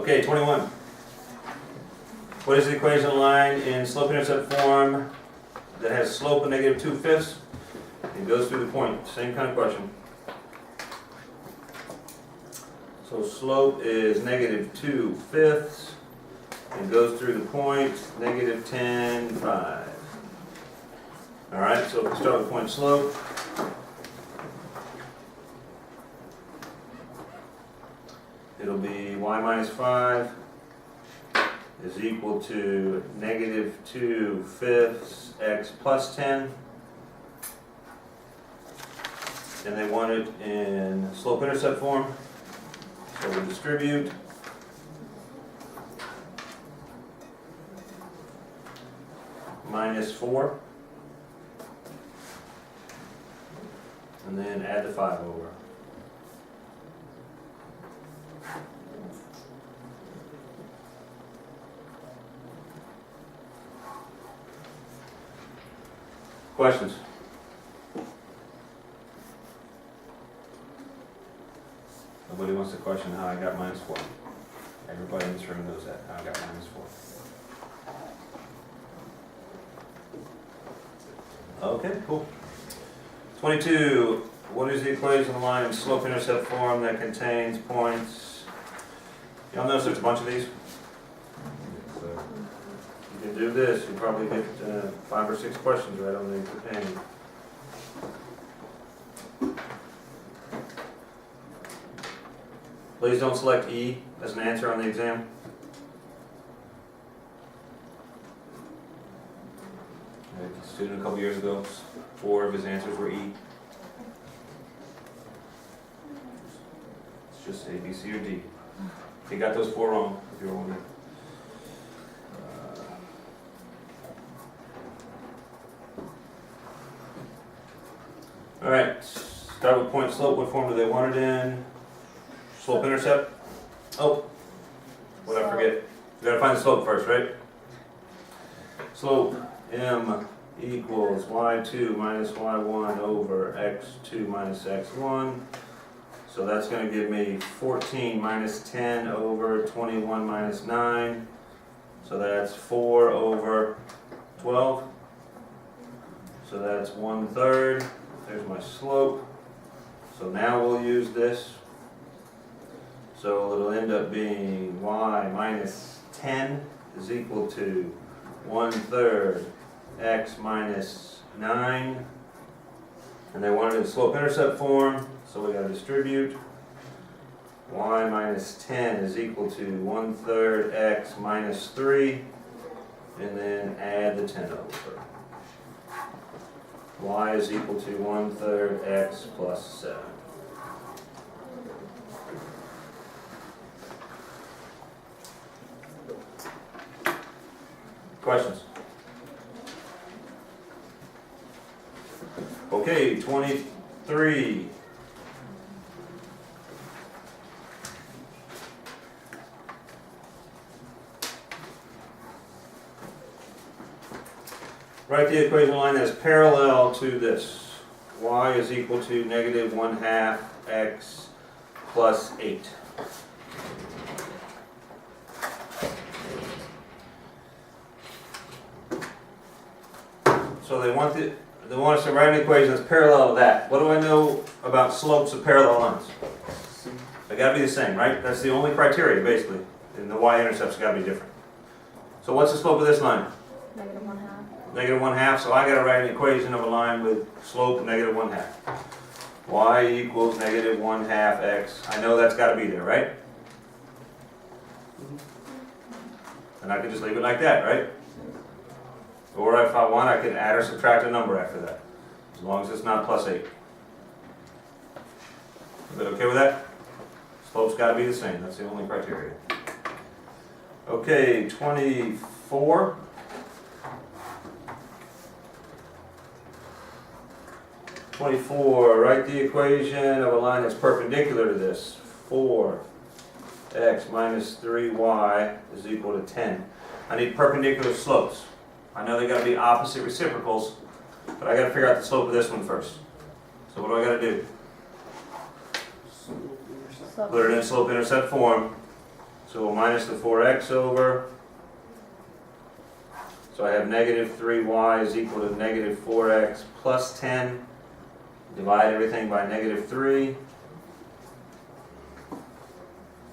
Okay, 21. What is the equation line in slope-intercept form that has slope of negative 2/5 and goes through the point? Same kind of question. So slope is negative 2/5 and goes through the point, negative 10/5. All right, so we'll start with point slope. It'll be y minus 5 is equal to negative 2/5 x plus 10. And they want it in slope-intercept form. So we'll distribute. Minus 4. And then add the 5 over. Questions? Nobody wants to question how I got minus 4. Everybody in this room knows that, how I got minus 4. Okay, cool. 22. What is the equation of the line in slope-intercept form that contains points? Y'all notice there's a bunch of these? You can do this, you probably get 5 or 6 questions right on the companion. Please don't select E as an answer on the exam. I had a student a couple years ago, 4 of his answers were E. It's just A, B, C, or D. He got those 4 wrong, if you were wondering. All right, start with point slope. What form do they want it in? Slope intercept? Oh, what did I forget? You gotta find the slope first, right? Slope M equals y2 minus y1 over x2 minus x1. So that's gonna give me 14 minus 10 over 21 minus 9. So that's 4 over 12. So that's 1/3. There's my slope. So now we'll use this. So it'll end up being y minus 10 is equal to 1/3 x minus 9. And they wanted it in slope-intercept form, so we got to distribute. Y minus 10 is equal to 1/3 x minus 3, and then add the 10 over. Y is equal to 1/3 x plus 7. Questions? Okay, 23. Write the equation line that is parallel to this. Y is equal to negative 1/2 x plus 8. So they want us to write an equation that's parallel to that. What do I know about slopes of parallel lines? They got to be the same, right? That's the only criteria, basically. And the y-intercepts got to be different. So what's the slope of this line? Negative 1/2. Negative 1/2, so I got to write an equation of a line with slope of negative 1/2. Y equals negative 1/2 x. I know that's got to be there, right? And I can just leave it like that, right? Or if I want, I can add or subtract a number after that, as long as it's not plus 8. Is that okay with that? Slope's got to be the same, that's the only criteria. Okay, 24. 24, write the equation of a line that's perpendicular to this. 4x minus 3y is equal to 10. I need perpendicular slopes. I know they got to be opposite reciprocals, but I got to figure out the slope of this one first. So what do I got to do? Put it in slope-intercept form. So we'll minus the 4x over. So I have negative 3y is equal to negative 4x plus 10. Divide everything by negative 3.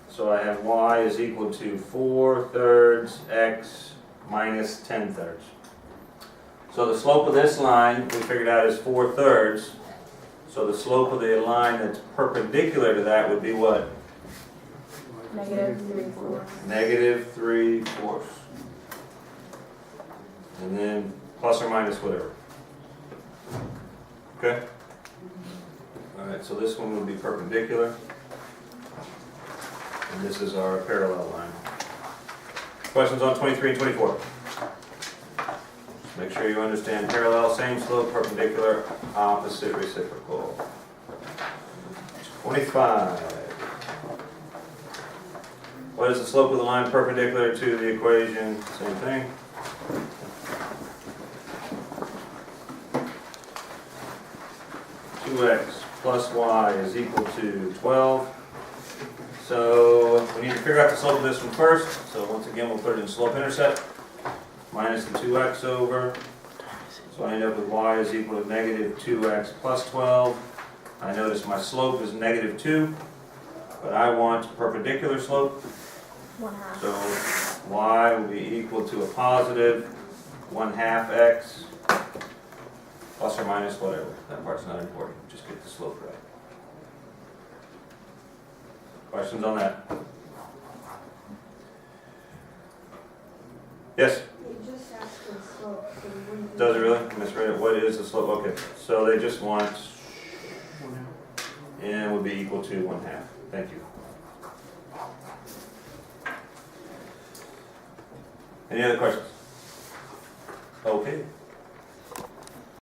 So I have y is equal to 4/3 x minus 10/3. So the slope of this line we figured out is 4/3. So the slope of the line that's perpendicular to that would be what? Negative 3/4. Negative 3/4. And then plus or minus whatever. Okay? Alright, so this one would be perpendicular. And this is our parallel line. Questions on 23 and 24? Make sure you understand parallel, same slope, perpendicular, opposite, reciprocal. 25. What is the slope of the line perpendicular to the equation? Same thing. X plus y is equal to 12. So we need to figure out the slope of this one first. So once again, we'll put it in slope-intercept. Minus the 2x over. So I end up with y is equal to negative 2x plus 12. I notice my slope is negative 2, but I want perpendicular slope. 1/2. So y will be equal to a positive 1/2 x plus or minus whatever. That part's not important. Just get the slope right. Questions on that? Yes? You just asked for the slope, so you wouldn't. Does it really? I misread it. What is the slope? Okay. So they just want n would be equal to 1/2. Thank you. Any other questions? Okay.